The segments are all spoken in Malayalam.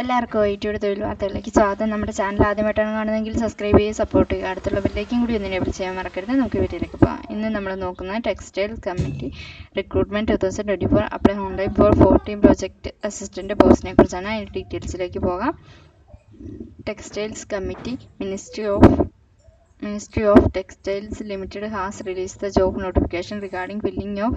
എല്ലാവർക്കും ഐടിയുടെ തൊഴിൽ വാർത്തകളിലേക്ക് സ്വാഗതം. നമ്മുടെ ചാനൽ ആദ്യമായിട്ടാണ് കാണുന്നതെങ്കിൽ സബ്സ്ക്രൈബ് ചെയ്യുക, സപ്പോർട്ട് ചെയ്യുക. അടുത്തുള്ള ബെല്ലേക്കും കൂടി ഒന്ന് എനേബിൾ ചെയ്യാൻ മറക്കരുത്. നമുക്ക് വീഡിയോയിലേക്ക് പോകാം. ഇന്ന് നമ്മൾ നോക്കുന്നത് textile committee recruitment 2024 apply online for 14 project assistant പോസ്റ്റിനെ കുറിച്ചാണ്. അതിൻ്റെ ഡീറ്റെയിൽസിലേക്ക് പോകാം. Textiles committee Ministry of Textiles Limited has released the job notification regarding filling of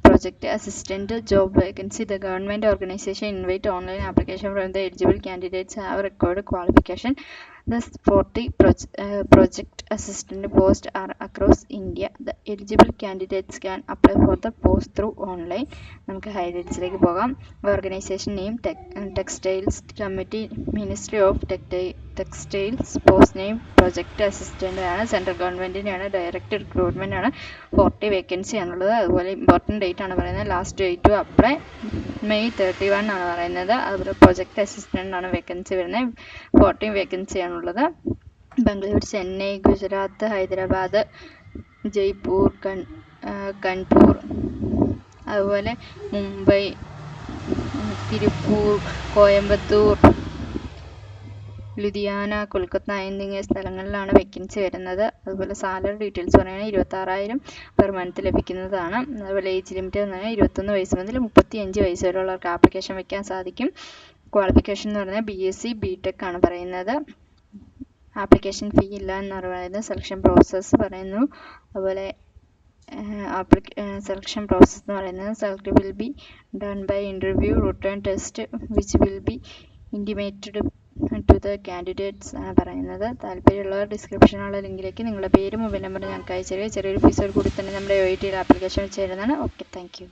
project assistant job vacancy. The government organization invite online application from the eligible candidates have required qualification. The 40 project assistant posts are across India. The eligible candidates can apply for the post through online. നമുക്ക് ഹൈലൈറ്റ്സിലേക്ക് പോകാം. Organisation name textiles committee, ministry of textiles, post name project assistant ആണ്, സെൻട്രൽ ഗവൺമെൻറ്റിൻ്റെയാണ്, ഡയറക്റ്റ് റിക്രൂട്ട്മെൻ്റ് ആണ്, 40 വേക്കൻസി ആണുള്ളത്. അതുപോലെ ഇമ്പോർട്ടൻറ്റ് ഡേറ്റ് ആണ് പറയുന്നത്, last date to apply May 31 ആണ് പറയുന്നത്. അതുപോലെ പ്രൊജക്ട് അസിസ്റ്റൻ്റ് ആണ് വേക്കൻസി വരുന്നത്, 40 വേക്കൻസി ആണുള്ളത്. ബംഗളൂരു, ചെന്നൈ, ഗുജറാത്ത്, ഹൈദരാബാദ്, ജയ്പൂർ, കാൺപൂർ, അതുപോലെ മുംബൈ, തിരുപ്പൂർ, കോയമ്പത്തൂർ, ലുധിയാന, കൊൽക്കത്ത എന്നിങ്ങനെ സ്ഥലങ്ങളിലാണ് വേക്കൻസി വരുന്നത്. അതുപോലെ സാലറി ഡീറ്റെയിൽസ് പറയുകയാണെങ്കിൽ 26,000 പെർ മന്ത് ലഭിക്കുന്നതാണ്. അതുപോലെ ഏജ് ലിമിറ്റ് എന്ന് പറഞ്ഞാൽ 21 വയസ്സ് മുതൽ 35 വയസ്സ് വരെയുള്ളവർക്ക് ആപ്ലിക്കേഷൻ വയ്ക്കാൻ സാധിക്കും. ക്വാളിഫിക്കേഷൻ എന്ന് പറഞ്ഞാൽ BSc BTech ആണ് പറയുന്നത്. ആപ്ലിക്കേഷൻ ഫീ ഇല്ല എന്ന് പറയുന്നത്. സെലക്ഷൻ പ്രോസസ്സ് പറയുന്നു. അതുപോലെ സെലക്ഷൻ പ്രോസസ്സ് എന്ന് പറയുന്നത് select will be done by interview, written test which will be intimated to the candidates ആണ് പറയുന്നത്. താല്പര്യമുള്ളവർ ഡിസ്ക്രിപ്ഷനുള്ള ലിങ്കിലേക്ക് നിങ്ങളുടെ പേര്, മൊബൈൽ നമ്പർ ഞങ്ങൾക്ക് അയച്ചു തരിക. ചെറിയൊരു ഫീസോട് കൂടി തന്നെ നമ്മുടെ OITയിൽ ആപ്ലിക്കേഷൻ വെച്ച് തരുന്നതാണ്. Okay, thank you.